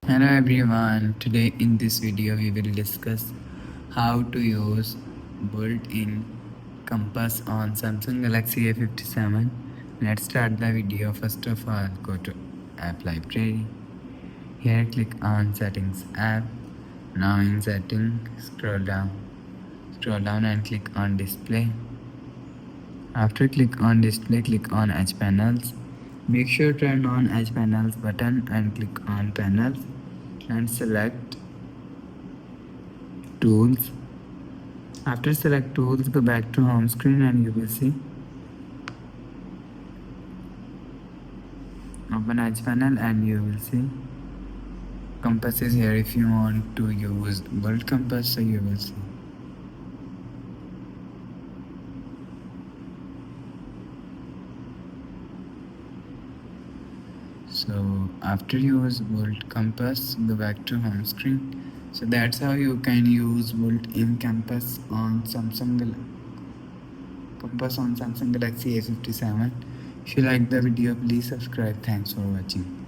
Hello everyone, today in this video we will discuss how to use built-in compass on Samsung Galaxy A57. Let's start the video. First of all, go to app library. Here click on settings app. Now in setting, scroll down and click on display. After click on display, click on edge panels. Make sure turn on edge panels button and click on panels and select tools. After select tools, go back to home screen and you will see open edge panel and you will see compass is here. If you want to use bolt compass, so you will see. So after you use bolt compass, go back to home screen. So that's how you can use bolt-in compass on Samsung Galaxy A57. If you like the video, please subscribe. Thanks for watching.